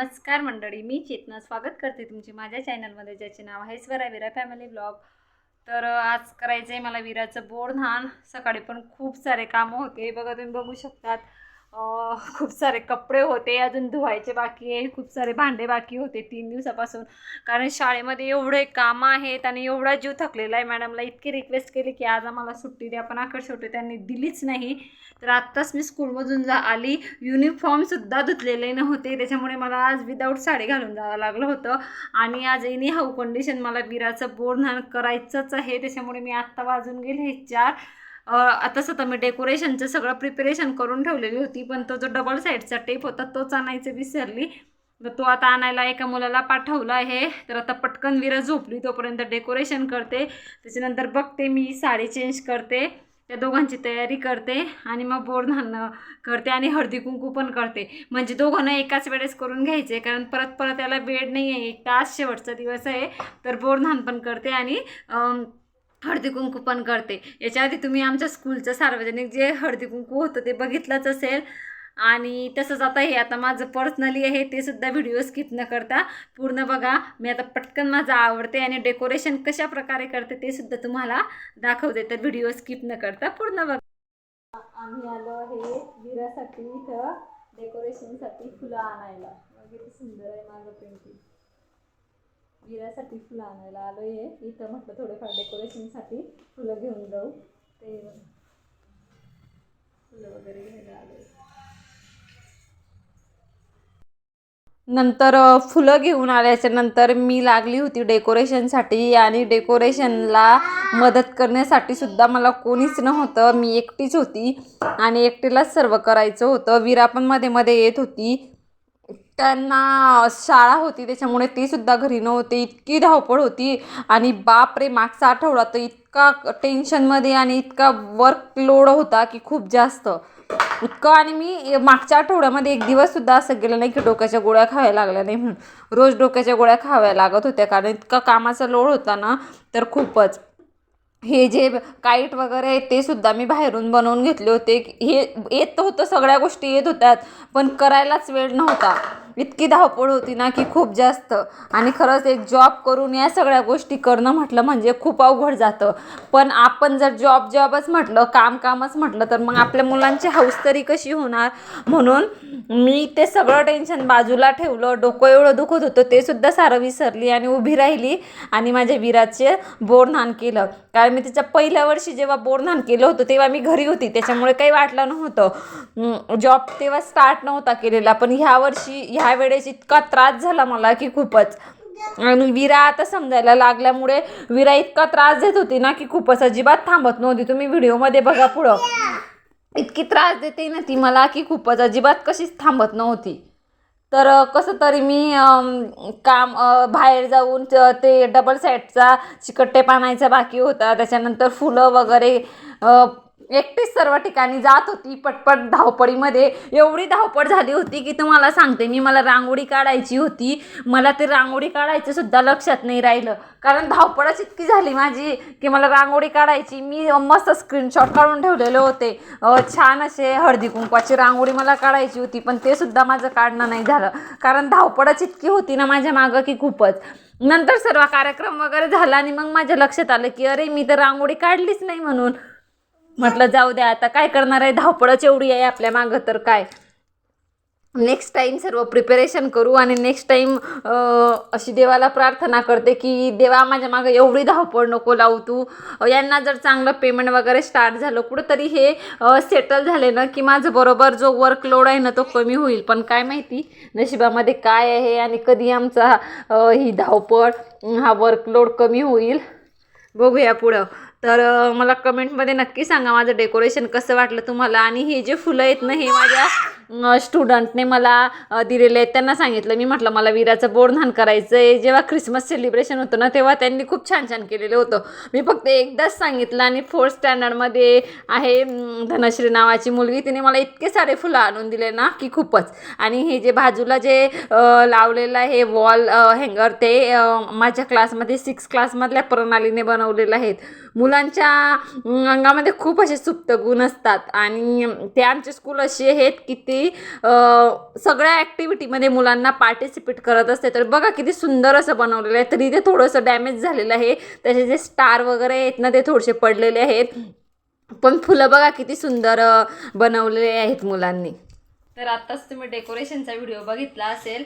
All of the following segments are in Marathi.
नमस्कार मंडळी, मी चेतना स्वागत करते तुमचे माझ्या चॅनलमध्ये, ज्याचे नाव आहे स्वरा विरा फॅमिली ब्लॉग. तर आज करायचं आहे मला विराचं बोरन्हाण. सकाळी पण खूप सारे कामं होते बघा, तुम्ही बघू शकतात. खूप सारे कपडे होते अजून धुवायचे बाकी आहे, खूप सारे भांडे बाकी होते 3 दिवसापासून. कारण शाळेमध्ये एवढे कामं आहेत आणि एवढा जीव थकलेला आहे. मॅडमला इतकी रिक्वेस्ट केली की आज आम्हाला सुट्टी द्या, पण आखर शेवटी त्यांनी दिलीच नाही. तर आत्ताच मी स्कूलमधून आली, युनिफॉर्मसुद्धा धुतलेले नव्हते, त्याच्यामुळे मला आज विदाऊट साडी घालून जावं लागलं होतं. आणि आज एनी हाऊ कंडिशन मला विराचं बोरन्हाण करायचंच आहे, त्याच्यामुळे मी आत्ता वाजून गेले 4. तसं तर मी डेकोरेशनचं सगळं प्रिपरेशन करून ठेवलेली होती, पण तो जो डबल साईडचा टेप होता तोच आणायचं विसरली. तर तो आता आणायला एका मुलाला पाठवला आहे. तर आता पटकन विरा झोपली तोपर्यंत डेकोरेशन करते, त्याच्यानंतर बघते मी साडी चेंज करते, त्या दोघांची तयारी करते आणि मग बोरन्हाण करते आणि हळदी कुंकू पण करते. म्हणजे दोघांना एकाच वेळेस करून घ्यायचे, कारण परत परत याला वेळ नाही आहे, 1 तास शेवटचा दिवस आहे. तर बोरन्हाण पण करते आणि हळदी कुंकू पण करते. याच्या आधी तुम्ही आमच्या स्कूलचं सार्वजनिक जे हळदी कुंकू होतं ते बघितलंच असेल. आणि तसंच आता हे आता माझं पर्सनली आहे, ते सुद्धा व्हिडिओ स्किप न करता पूर्ण बघा. मी आता पटकन माझं आवडते आणि डेकोरेशन कशा प्रकारे करते ते सुद्धा तुम्हाला दाखवते, तर व्हिडिओ स्किप न करता पूर्ण बघा. आम्ही आलो आहे विरासाठी इथं डेकोरेशनसाठी फुलं आणायला. किती सुंदर आहे माझं पेंटिंग. विरासाठी फुलं आणायला आलो आहे इथं. म्हटलं थोडेफार डेकोरेशनसाठी फुलं घेऊन जाऊ, ते फुलं वगैरे घ्यायला आलो. नंतर फुलं घेऊन आल्याच्या नंतर मी लागली होती डेकोरेशनसाठी, आणि डेकोरेशनला मदत करण्यासाठी सुद्धा मला कोणीच नव्हतं, मी एकटीच होती आणि एकटीलाच सर्व करायचं होतं. विरा पण मध्ये मध्ये येत होती, त्यांना शाळा होती त्याच्यामुळे ती सुद्धा घरी नव्हते. इतकी धावपळ होती आणि बापरे, मागचा आठवडा तर इतका टेन्शनमध्ये आणि इतका वर्कलोड होता की खूप जास्त इतकं. आणि मी मागच्या आठवड्यामध्ये 1 दिवससुद्धा असं गेलं नाही की डोक्याच्या गोळ्या खाव्या लागल्या नाही म्हणून. रोज डोक्याच्या गोळ्या खाव्या लागत होत्या, कारण इतका कामाचा लोड होता ना, तर खूपच. हे जे काईट वगैरे आहे ते सुद्धा मी बाहेरून बनवून घेतले होते. हे येत होतं, सगळ्या गोष्टी येत होत्यात, पण करायलाच वेळ नव्हता. इतकी धावपळ होती ना की खूप जास्त. आणि खरंच एक जॉब करून या सगळ्या गोष्टी करणं म्हटलं म्हणजे खूप अवघड जातं. पण आपण जर जॉबच म्हटलं, कामच म्हटलं, तर मग आपल्या मुलांची हौस तरी कशी होणार. म्हणून मी ते सगळं टेन्शन बाजूला ठेवलं. डोकं एवढं दुखत होतं ते सुद्धा सारं विसरली आणि उभी राहिली आणि माझ्या विराचे बोरन्हाण केलं. कारण मी तिच्या पहिल्या वर्षी जेव्हा बोरन्हाण केलं होतं तेव्हा मी घरी होती, त्याच्यामुळे काही वाटलं नव्हतं. जॉब तेव्हा स्टार्ट नव्हता केलेला, पण ह्या वेळेस इतका त्रास झाला मला की खूपच. आणि विरा आता समजायला लागल्यामुळे विरा इतका त्रास देत होती ना की खूपच, अजिबात थांबत नव्हती. तुम्ही व्हिडिओमध्ये बघा पुढं, इतकी त्रास देते ना ती मला की खूपच, अजिबात कशीच थांबत नव्हती. तर कसं तरी मी काम बाहेर जाऊन ते डबल साईडचा चिकटटेप आणायचा बाकी होता, त्याच्यानंतर फुलं वगैरे एकटीच सर्व ठिकाणी जात होती पटपट. धावपळीमध्ये एवढी धावपळ झाली होती की तुम्हाला सांगते मी, मला रांगोळी काढायची होती, मला ते रांगोळी काढायचं सुद्धा लक्षात नाही राहिलं, कारण धावपळच इतकी झाली माझी की मला रांगोळी काढायची. मी मस्त स्क्रीनशॉट काढून ठेवलेले होते, छान असे हळदी कुंकवाची रांगोळी मला काढायची होती, पण ते सुद्धा माझं काढणं नाही झालं, कारण धावपळच इतकी होती ना माझ्या मागं की खूपच. नंतर सर्व कार्यक्रम वगैरे झाला आणि मग माझ्या लक्षात आलं की अरे, मी तर रांगोळी काढलीच नाही. म्हणून म्हटलं जाऊ द्या, आता काय करणार आहे, धावपळच एवढी आहे आपल्या मागं, तर काय. नेक्स्ट टाईम सर्व प्रिपरेशन करू आणि नेक्स्ट टाईम अशी देवाला प्रार्थना करते की देवा, माझ्या मागं एवढी धावपळ नको लावू तू. यांना जर चांगलं पेमेंट वगैरे स्टार्ट झालं कुठंतरी, हे सेटल झाले ना की माझं बरोबर जो वर्कलोड आहे ना तो कमी होईल. पण काय माहिती नशिबामध्ये काय आहे आणि कधी आमचा ही धावपळ, हा वर्कलोड कमी होईल, बघूया पुढं. तर मला कमेंटमध्ये नक्की सांगा माझं डेकोरेशन कसं वाटलं तुम्हाला. आणि हे जे फुलं आहेत ना, हे माझ्या स्टुडंटने मला दिलेले आहेत. त्यांना सांगितलं, मी म्हटलं मला विराचं बोरन्हाण करायचं आहे. जेव्हा ख्रिसमस सेलिब्रेशन होतं ना तेव्हा त्यांनी खूप छान छान केलेलं होतं. मी फक्त एकदाच सांगितलं. आणि 4th स्टँडर्डमध्ये आहे धनश्री नावाची मुलगी, तिने मला इतके सारे फुलं आणून दिले ना की खूपच. आणि हे जे बाजूला जे लावलेलं आहे वॉल हँगर, ते माझ्या क्लासमध्ये 6 क्लासमधल्या प्रणालीने बनवलेलं आहेत. मुलांच्या अंगामध्ये खूप असे सुप्त गुण असतात आणि ते आमचे स्कूल असे आहेत की ते सगळ्या ॲक्टिव्हिटीमध्ये मुलांना पार्टिसिपेट करत असते. तर बघा किती सुंदर असं बनवलेलं आहे. तरी ते थोडंसं डॅमेज झालेलं आहे, त्याचे जे स्टार वगैरे आहेत ना ते थोडेसे पडलेले आहेत, पण फुलं बघा किती सुंदर बनवलेले आहेत मुलांनी. तर आत्ताच तुम्ही डेकोरेशनचा व्हिडिओ बघितला असेल.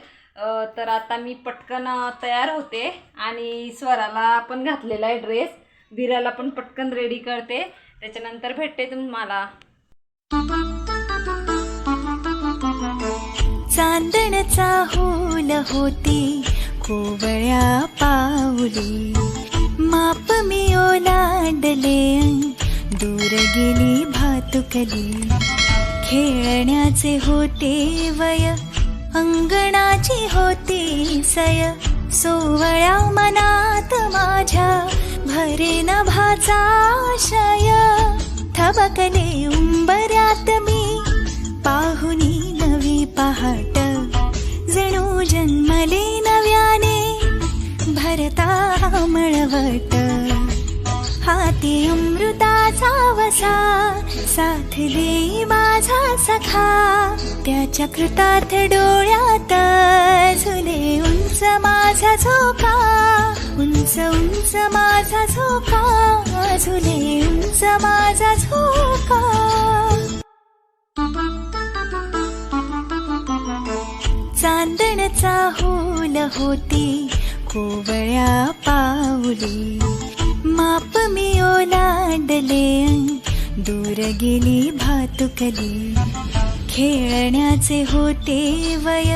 तर आता मी पटकन तयार होते आणि स्वराला पण घातलेला आहे ड्रेस, विराला पण पटकन रेडी करते, त्याच्यानंतर भेटते तुम्हाला. चांदणचा होल होती कोवळ्या पाऊली, माप मी ओलांडले दूर गेली भातुकली. खेळण्याचे होते वय अंगणाची होती सय, सोवळ्या मनात माझ्या भरे नभाचा आशय. थबकले उंबऱ्यात मी पाहुनी नवी पहाट, जणू जन्मले नव्याने भरता मळवट. हाती अमृताचा वसा साथ दे माझा सखा, त्याच्या कृतार्थ डोळ्यात झुले उंच माझा झोका. उंच उंच माझा झोका, झुले उंच माझा झोका. चांदणचा होल होती कोवळ्या पाऊली, माप मी ओलांडले दूर गेली भातुकली. खेळण्याचे होते वय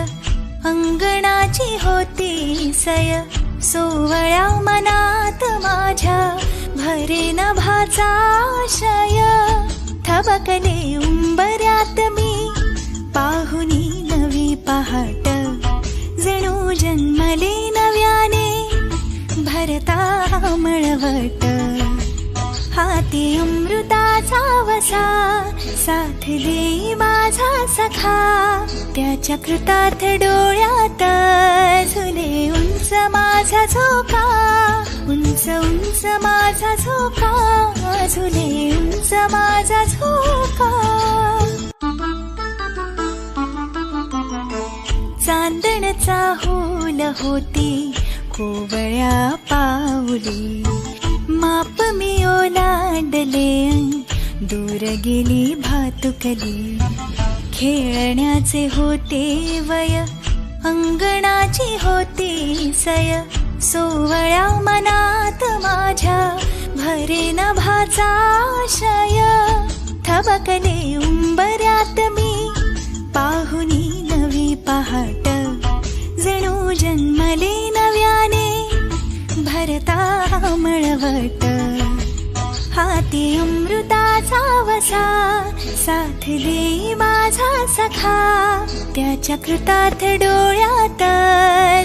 अंगणाची होती सय, सोवळ्या मनात माझ्या भरे नभाचा आशय. थबकले उंबऱ्यात मी पाहुनी नवी पहाट, जणू जन्मले नव्याने भरता मळवट. हाती अमृताचा वसा साथ दे माझा सखा, त्याच्या कृतार्थ डोळ्यात झुले उंच माझा झोका. उंच उंच माझा झोका, झुले उंच माझा झोका. चांदणचा होल होती कोवळ्या पाऊली, माप मी ओलांडले दूर गेली भातुकली. खेळण्याचे होते वय अंगणाची होती सय, सोवळ्या मनात माझ्या भरे नभाचा आशय. थबकले उंबऱ्यात मी पाहुनी नवी पहाट, जणू जन्मले नव्याने भरता मळवट. हाती अमृताचा वसा साथ दे माझा सखा, त्याच्या कृतार्थ डोळ्यात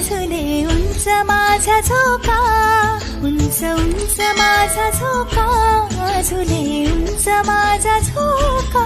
झुले उंच माझा झोका. उंच उंच माझा झोका, झुले उंच माझा झोका.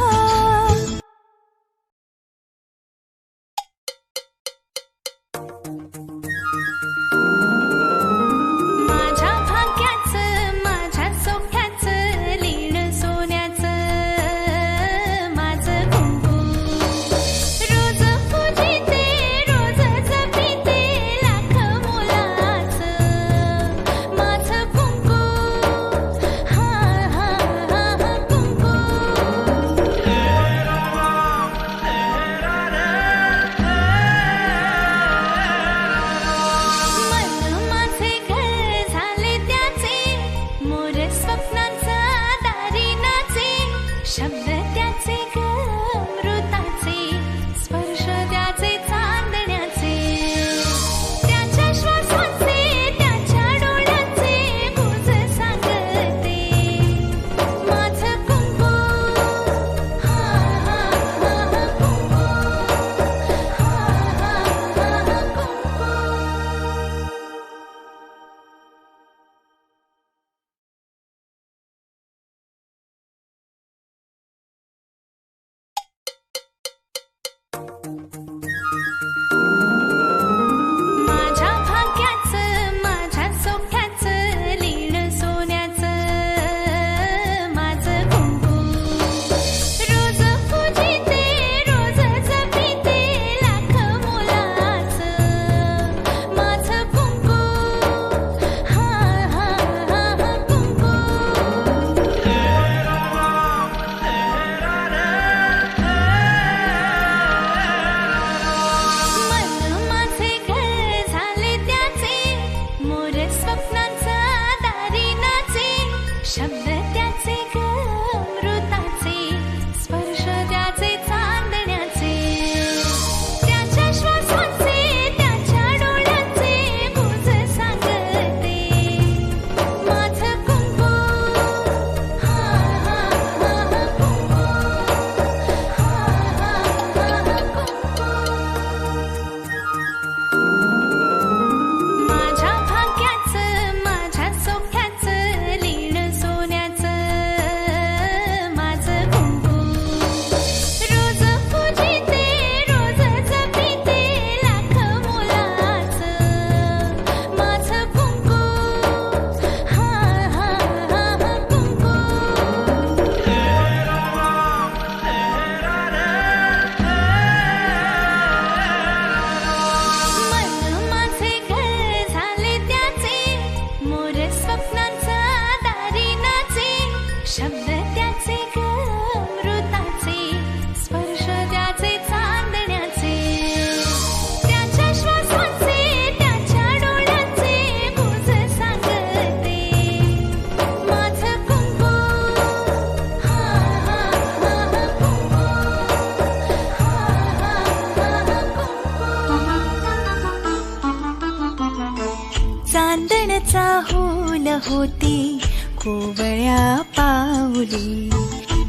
होती कोवळ्या पाऊली,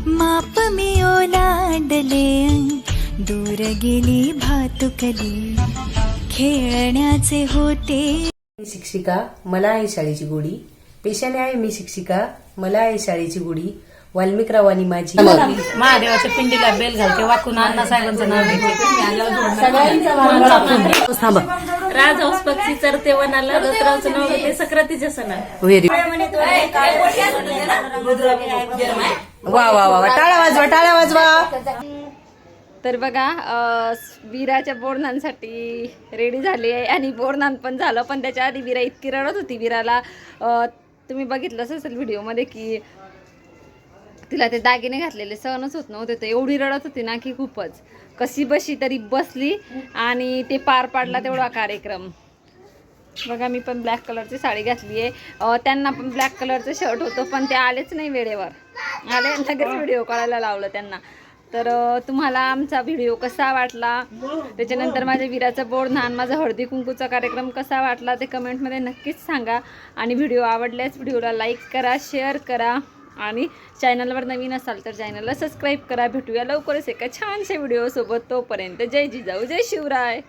माप मी ओलांडले दूर गेली भातुकली, खेळण्याचे होते. शिक्षिका मला आहे शाळेची गोडी, पेशाने आहे मी शिक्षिका मला आहे शाळेची गोडी, वाल्मिकरावांनी माझी महादेवाच्या पिंडीला बेल घालते, वाकून अण्णा साहेबांचं नाव घेते. राजहंस पक्षी चरते वनाला, दत्तरावचं नाव घेते सक्रातीच्या सणाला. व्हेरी वा वा वा, टाळ्या वाजवा टाळ्या वाजवा. तर बघा विराच्या बोरणांसाठी रेडी झाली आहे आणि बोरणान पण झालं, पण त्याच्या आधी विरा इतकी रडत होती. विराला तुम्ही बघितलंच असेल व्हिडिओमध्ये की तिला ते दागिने घातलेले सहनच होत नव्हते, तर एवढी रडत होती ना की खूपच. कशी बशी तरी बसली आणि ते पार पाडला तेवढा कार्यक्रम. बघा मी पण ब्लॅक कलरची साडी घातली आहे, त्यांना पण ब्लॅक कलरचं शर्ट होतं, पण ते आलेच नाही वेळेवर. आले लगेच व्हिडिओ करायला लावलं त्यांना. तर तुम्हाला आमचा व्हिडिओ कसा वाटला, त्याच्यानंतर माझ्या विराचं बोरन्हाण, माझा हळदी कुंकूचा कार्यक्रम कसा वाटला ते कमेंटमध्ये नक्कीच सांगा. आणि व्हिडिओ आवडल्यास व्हिडिओला लाईक करा, शेअर करा आणि चॅनलवर नवीन असाल तर चॅनलला सबस्क्राईब करा. भेटूया लवकरच एका छानशा व्हिडिओसोबत. तोपर्यंत जय जिजाऊ जय शिवराय.